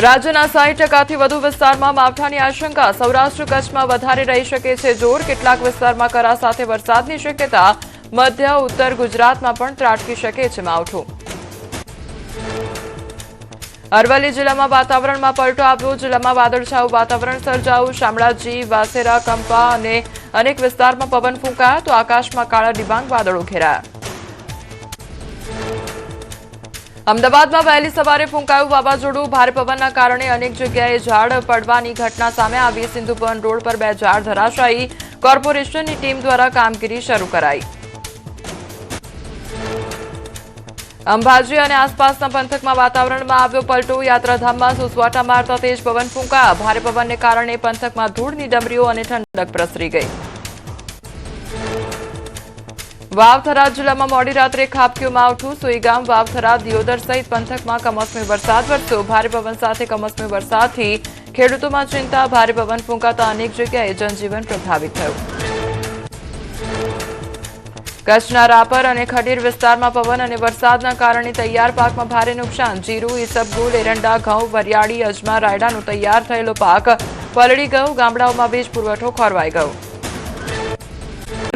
રાજ્યના 60%થી વધુ વિસ્તારમાં માવઠાની આશંકા. સૌરાષ્ટ્ર કચ્છમાં વધારે રહી શકે છે જોર. કેટલાક વિસ્તારમાં કરા સાથે વરસાદની શક્યતા. મધ્ય ઉત્તર ગુજરાતમાં પણ ત્રાટકી શકે છે માવઠું. અરવલ્લી જિલ્લામાં વાતાવરણમાં પલટો આવ્યો. જિલ્લામાં વાદળછાયું વાતાવરણ સર્જાયું. શામળાજી, વાસેરા, કંપા અને અનેક વિસ્તારમાં પવન ફૂંકાયા તો આકાશમાં કાળા ડિબાંગ વાદળો ઘેરાયા. અમદાવાદમાં વહેલી સવારે ફૂંકાયું વાવાઝોડું. ભારે પવનના કારણે અનેક જગ્યાએ ઝાડ પડવાની ઘટના સામે આવી. સિંધુભવન રોડ પર 2 ઝાડ ધરાશાયી. કોર્પોરેશનની ટીમ દ્વારા કામગીરી શરૂ કરાઈ. અંબાજી અને આસપાસના પંથકમાં વાતાવરણમાં આવ્યો પલટો. યાત્રાધામમાં સુસવાટા મારતા તેજ પવન ફૂંકાયા. ભારે પવનને કારણે પંથકમાં ધૂળની ડમરીઓ અને ઠંડક પ્રસરી ગઈ. વાવથરા જિલ્લામાં મોડી રાત્રે ખાબક્યું માવઠું. સુઈગામ, વાવથરા, દિયોદર સહિત પંથકમાં કમોસમી વરસાદ વરસ્યો. ભારે પવન સાથે કમોસમી વરસાદથી ખેડૂતોમાં ચિંતા. ભારે પવન ફૂંકાતા અનેક જગ્યાએ જનજીવન પ્રભાવિત થયું. કચ્છના રાપર અને ખડીર વિસ્તારમાં પવન અને વરસાદના કારણે તૈયાર પાકમાં ભારે નુકસાન. જીરું, ઈસબગુલ, એરંડા, ઘઉં, વરિયાળી, અજમા, રાયડાનો તૈયાર થયેલો પાક પલળી ગયો. ગામડાઓમાં વીજ પુરવઠો ખોરવાઈ ગયો.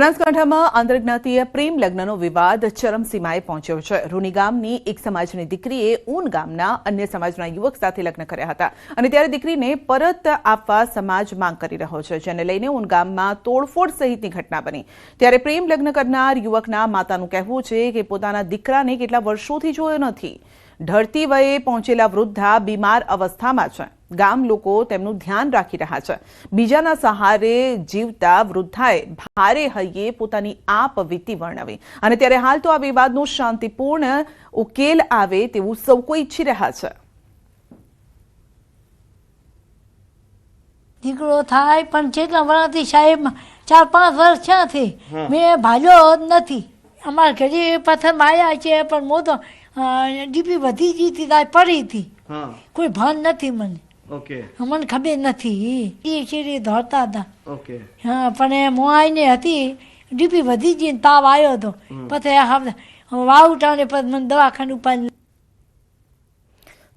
બનાસકાંઠામાં આંતરજ્ઞાતીય પ્રેમ લગ્નનો વિવાદ ચરમસીમાએ પહોંચ્યો છે. રૂની ગામની એક સમાજની દીકરીએ ઊન ગામના અન્ય સમાજના યુવક સાથે લગ્ન કર્યા હતા અને ત્યારે દીકરીને પરત આપવા સમાજ માંગ કરી રહ્યો છે, જેને લઈને ઊન ગામમાં તોડફોડ સહિતની ઘટના બની. ત્યારે પ્રેમ લગ્ન કરનાર યુવકના માતાનું કહેવું છે કે પોતાના દીકરાને કેટલા વર્ષોથી જોયો નથી. ઢળતી વયે પહોંચેલા વૃદ્ધા બીમાર અવસ્થામાં છે. ગામ લોકો તેમનું ધ્યાન રાખી રહ્યા છે. બીજાના સહારે જીવતા વૃદ્ધાએ ભારે હૈયે પોતાની આપવીતી વર્ણવી અને ત્યારે હાલ તો આ વિવાદનો શાંતિપૂર્ણ ઉકેલ આવે તેવું સૌ કોઈ ઈચ્છી રહ્યા છે. દીકરો થાય પણ કેટલા વર્ષથી સાહેબ 4-5 વર્ષ થયાથી મેં ભાલ્યો જ નથી. અમારા ઘરે પથ્થર માર્યા છે પણ હું તો ડીપી વધી ગઈ હતી તાર પડી હતી. કોઈ ભાન નથી મને. મને ખબર નથી. એ શેરી દોડતા હતા. હા પણ હું આવીને હતી ડીપી વધી ગઈ તાવ આવ્યો હતો. પછી વાવટાને પછી મને દવાખાને ઉપાડી.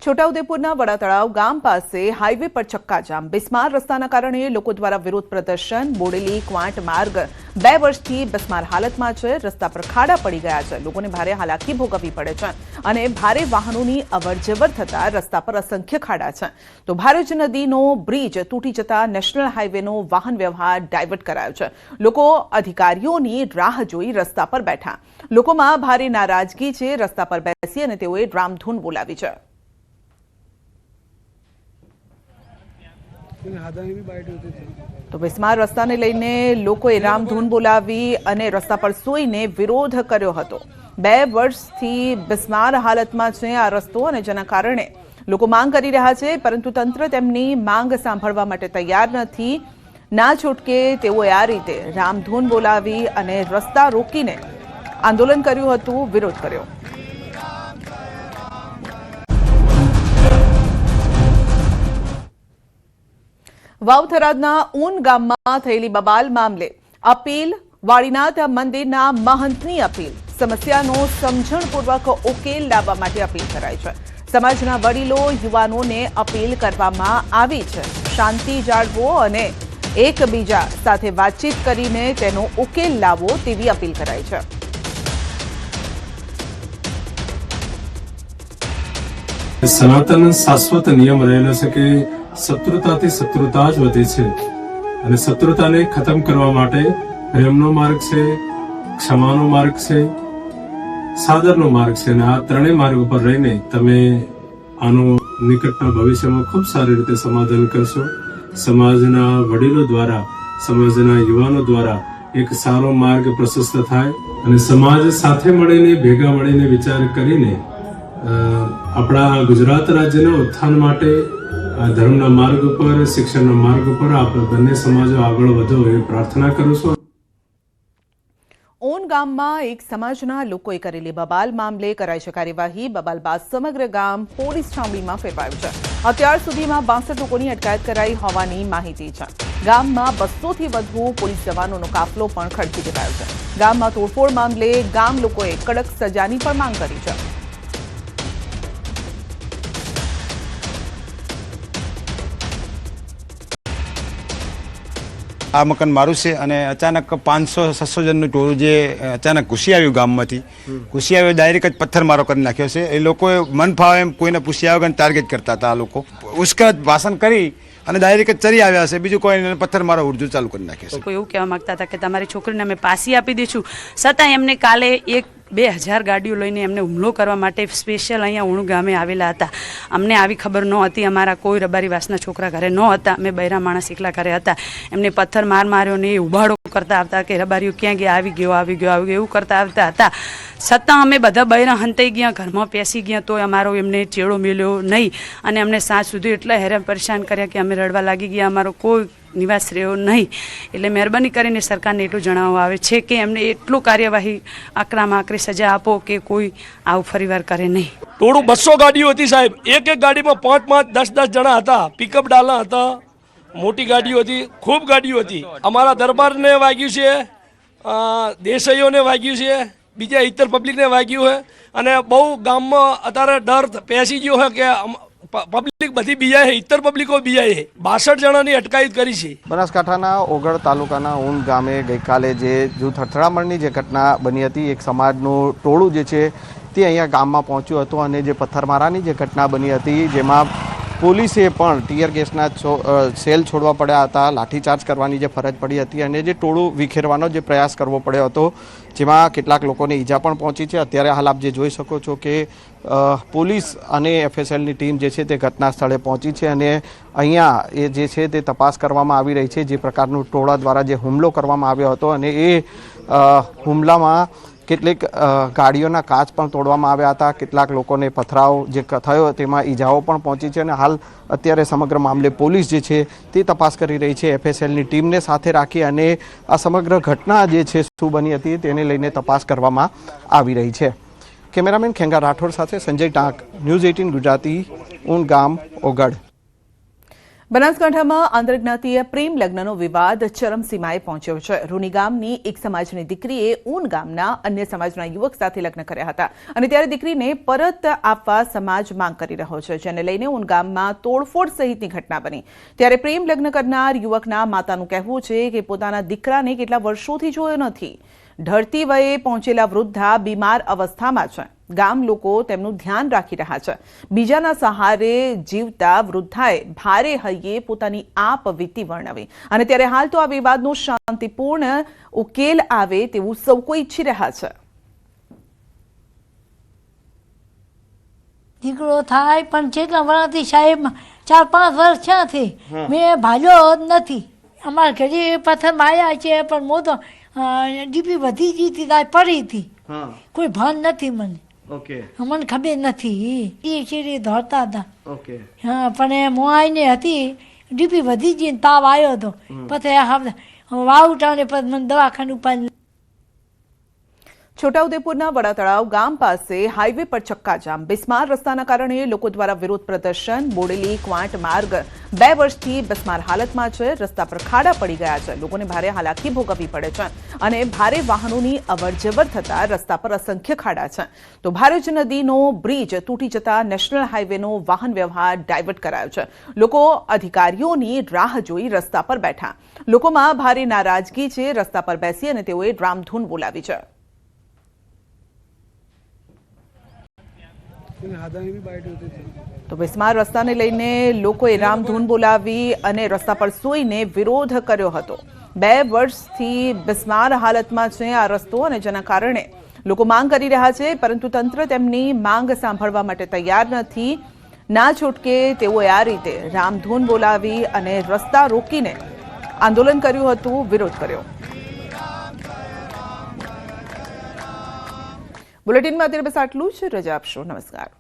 છોટાઉદેપુરના વડા તળાવ ગામ પાસે હાઈવે પર ચક્કાજામ. બિસ્માર રસ્તાના કારણે લોકો દ્વારા વિરોધ પ્રદર્શન. બોડેલી ક્વાંટ માર્ગ 2 વર્ષથી બિસ્માર હાલતમાં છે. રસ્તા પર ખાડા પડી ગયા છે. લોકોને ભારે હાલાકી ભોગવવી પડે છે અને ભારે વાહનોની અવરજવર થતા રસ્તા પર અસંખ્ય ખાડા છે. તો ભારેજ નદીનો બ્રિજ તૂટી જતા નેશનલ હાઈવેનો વાહન વ્યવહાર ડાયવર્ટ કરાયો છે. લોકો અધિકારીઓની રાહ જોઈ રસ્તા પર બેઠા. લોકોમાં ભારે નારાજગી છે. રસ્તા પર બેસી અને તેઓએ રામધૂન બોલાવી છે. તો બિસ્માર રસ્તાને લઈને લોકોએ રામધૂન બોલાવી અને રસ્તા પર સૂઈને વિરોધ કર્યો હતો. 2 વર્ષથી બિસ્માર હાલતમાં છે આ રસ્તો અને જેના કારણે લોકો માંગ કરી રહ્યા છે, પરંતુ તંત્ર તેમની માંગ સાંભળવા માટે તૈયાર નથી. ના છૂટકે તેઓએ આ રીતે રામધૂન બોલાવી અને રસ્તા રોકીને આંદોલન કર્યું હતું, વિરોધ કર્યો. વાવથરાના ઊન ગામમાં થયેલી બબાલ મામલે અપીલ. વાડીનાથ મંદિરના મહંતની અપીલ. સમસ્યાનો સમજણપૂર્વક ઉકેલ લાવવા માટે અપીલ કરાઈ છે. સમાજના વડીલો, યુવાનોને અપીલ કરવામાં આવી છે. શાંતિ જાળવો અને એકબીજા સાથે વાતચીત કરીને તેનો ઉકેલ લાવવો તેવી અપીલ કરાઈ છે. સનાતન શાશ્વત નિયમ રહેલો છે કે શત્રુતાથી શત્રુતા જ વધે છે અને શત્રુતાને ખતમ કરવા માટે પ્રેમનો માર્ગ છે, ક્ષમાનો માર્ગ છે, સાદરનો માર્ગ છે અને આ ત્રણેય માર્ગ ઉપર રહીને તમે આનું નિકટના ભવિષ્યમાં ખૂબ સારી રીતે સમાધાન કરશો. સમાજના વડીલો દ્વારા, સમાજના યુવાનો દ્વારા એક સારો માર્ગ પ્રશસ્ત થાય અને સમાજ સાથે મળીને ભેગા મળીને વિચાર કરીને આપણા ગુજરાત રાજ્યના ઉત્થાન માટે ધર્મના માર્ગ ઉપર, શિક્ષણના માર્ગ ઉપર આપણે બંને સમાજો આગળ વધો એવી પ્રાર્થના કરું છું. ઊન ગામમાં એક સમાજના લોકોએ કરેલી બબાલ મામલે કરાઈ છે કાર્યવાહી. બબાલ બાદ સમગ્ર ગામ પોલીસ છાવણીમાં ફેરવાયું છે. અત્યાર સુધીમાં 62 લોકોની અટકાયત કરાઈ હોવાની માહિતી છે. ગામમાં 200થી વધુ પોલીસ જવાનોનો કાફલો પણ ખડકી દેવાયો છે. ગામમાં તોડફોડ મામલે ગામ લોકોએ કડક સજાની પણ માંગ કરી છે. આ મકાન મારું છે અને અચાનક 500-600 જણનું ટોળું જે અચાનક ઘૂસી આવ્યું ગામમાંથી ઘૂસી આવ્યું ડાયરેક્ટ જ પથ્થરમારો કરી નાખ્યો છે. એ લોકોએ મન ફાવે એમ કોઈને પૂછ્યા વગર ટાર્ગેટ કરતા હતા. આ લોકો ઉશ્કેરત ભાષણ કરી અને ડાયરેક્ટ ચરી આવ્યા છે. બીજું કોઈ પથ્થરમારો ઉર્જુ ચાલુ કરી નાખ્યો છે. કોઈ એવું કહેવા માંગતા હતા કે તમારી છોકરીને અમે પાસી આપી દઈશું, છતાં એમને કાલે 1-2 ગાડીઓ લઈને એમને હુમલો કરવા માટે સ્પેશિયલ અહીંયા ઉણુ ગામે આવેલા હતા. અમને આવી ખબર ન હતી. અમારા કોઈ રબારીવાસના છોકરા ઘરે ન હતા. અમે બૈરા માણસ એકલા ઘરે હતા. એમને પથ્થર માર્યો ને ઉભાડો કરતા આવતા કે રબારીઓ ક્યાં ગયા, આવી ગયો એવું કરતા આવતા હતા. છતાં અમે બધા બૈરા હંતાઈ ગયા, ઘરમાં પેસી ગયા, તો અમારો એમને ચેડો મેલ્યો નહીં અને અમને સાંજ સુધી એટલા હેરાન પરેશાન કર્યા કે અમે રડવા લાગી ગયા. અમારો કોઈ નિવાસ રહ્યો નહીં. એટલે મહેરબાની કરીને સરકારને એટલું જણાવવા આવે છે કે એમને એટલું કાર્યવાહી આકરામાં આકરી સજા આપો કે કોઈ આવું ફરીવાર કરે નહીં. ટોળું 200 ગાડીઓ હતી સાહેબ. એક ગાડીમાં 5-5, 10-10 જણા હતા. પિકઅપ ડાલા હતા, મોટી ગાડીઓ હતી, ખૂબ ગાડીઓ હતી. અમારા દરબારને વાગ્યું છે, દેસાઈઓને વાગ્યું છે, બીજા ઇતર પબ્લિકને વાગ્યું છે અને બહુ ગામમાં અત્યારે ડર પેસી ગયો છે કે પબ્લિક બધી બીજાય છે, ઇતર પબ્લિકો બીજાય છે. 62 જણાની અટકાયત કરી છે. બનાસકાંઠાના ઓગળ તાલુકાના ઊન ગામે ગઈકાલે જે જૂથ અથડામણની જે ઘટના બની હતી, એક સમાજનું ટોળું જે છે તે અહીંયા ગામમાં પહોંચ્યું હતું અને જે પથ્થરમારાની જે ઘટના બની હતી જેમાં પોલીસે પણ ટીયર ગેસના સેલ છોડવા પડ્યા હતા, લાઠીચાર્જ કરવાની જે ફરજ પડી હતી અને જે ટોળું વિખેરવાનો જે પ્રયાસ કરવો પડ્યો હતો, જેમાં કેટલાક લોકોને ઈજા પણ પહોંચી છે. અત્યારે હાલ આપ જે જોઈ શકો છો કે પોલીસ અને એફએસએલની ટીમ જે છે તે ઘટના સ્થળે પહોંચી છે અને અહીંયા એ જે છે તે તપાસ કરવામાં આવી રહી છે. જે પ્રકારનું ટોળા દ્વારા જે હુમલો કરવામાં આવ્યો હતો અને એ હુમલામાં કેટલીક ગાડીઓના કાચ પણ તોડવામાં આવ્યા હતા. કેટલાક લોકોને પથરાવ જે થયો તેમાં ઈજાઓ પણ પહોંચી છે અને હાલ અત્યારે સમગ્ર મામલે પોલીસ જે છે તે તપાસ કરી રહી છે. એફએસએલની ટીમને સાથે રાખી અને આ સમગ્ર ઘટના જે છે શું બની હતી તેને લઈને તપાસ કરવામાં આવી રહી છે. કેમેરામેન ખેંગા રાઠોડ સાથે સંજય ટાંક, ન્યૂઝ 18 ગુજરાતી, ઊન ગામ, ઓગળ. બનાસકાંઠામાં આંતરજ્ઞાતીય પ્રેમ લગ્નનો વિવાદ ચરમસીમાએ પહોંચ્યો છે. રૂની ગામની એક સમાજની દીકરીએ ઊન ગામના અન્ય સમાજના યુવક સાથે લગ્ન કર્યા હતા અને ત્યારે દીકરીને પરત આપવા સમાજ માંગ કરી રહ્યો છે, જેને લઈને ઊન ગામમાં તોડફોડ સહિતની ઘટના બની. ત્યારે પ્રેમ લગ્ન કરનાર યુવકના માતાનું કહેવું છે કે પોતાના દીકરાને કેટલા વર્ષોથી જોયો નથી. ઢળતી વયે પહોંચેલા વૃદ્ધા બીમાર અવસ્થામાં છે. ગામ લોકો તેમનું ધ્યાન રાખી રહ્યા છે. બીજાના સહારે જીવતા વૃદ્ધાએ ભારે હૈયે પોતાની આપ વીતી વર્ણવી અને ત્યારે હાલ તો આ વિવાદનો શાંતિપૂર્ણ ઉકેલ આવે તેવું સૌ કોઈ ઈચ્છી રહ્યા છે. દીકરો થાય પણ કેટલા વર્ષથી સાહેબ 4-5 વર્ષ થયાથી મેં ભાલ્યો જ નથી. અમારા ઘરે પથ્થર માર્યા છે પણ હું તો ડીપી વધી ગઈ હતી તાર પડી હતી. કોઈ ભાન નથી મને. મને ખબર નથી. એ શેરી દોડતા હતા. હા પણ હું આવીને હતી, ડીપી વધી ગઈ તાવ આવ્યો હતો. પછી વાવટાને પછી મને દવાખાનું ઉપાડી. છોટાઉદેપુરના વડા તળાવ ગામ પાસે હાઈવે પર ચક્કાજામ. બિસ્માર રસ્તાના કારણે લોકો દ્વારા વિરોધ પ્રદર્શન. બોડેલી ક્વાંટ માર્ગ 2 વર્ષથી બિસ્માર હાલતમાં છે. રસ્તા પર ખાડા પડી ગયા છે. લોકોને ભારે હાલાકી ભોગવવી પડે છે અને ભારે વાહનોની અવરજવર થતા રસ્તા પર અસંખ્ય ખાડા છે. તો ભારેજ નદીનો બ્રિજ તૂટી જતા નેશનલ હાઈવેનો વાહન વ્યવહાર ડાયવર્ટ કરાયો છે. લોકો અધિકારીઓની રાહ જોઈ રસ્તા પર બેઠા. લોકોમાં ભારે નારાજગી છે. રસ્તા પર બેસી અને તેઓએ રામધૂન બોલાવી છે. તો બિસ્માર રસ્તાને લઈને લોકોએ રામધૂન બોલાવી અને રસ્તા પર સૂઈને વિરોધ કર્યો હતો. 2 વર્ષથી બિસ્માર હાલતમાં છે આ રસ્તો અને જેના કારણે લોકો માંગ કરી રહ્યા છે, પરંતુ તંત્ર તેમની માંગ સાંભળવા માટે તૈયાર નથી. ના છૂટકે તેઓએ આ રીતે રામધૂન બોલાવી અને રસ્તા રોકીને આંદોલન કર્યું હતું, વિરોધ કર્યો. બુલેટિનમાં અત્યારે બસ આટલું જ. રજા આપશો. નમસ્કાર.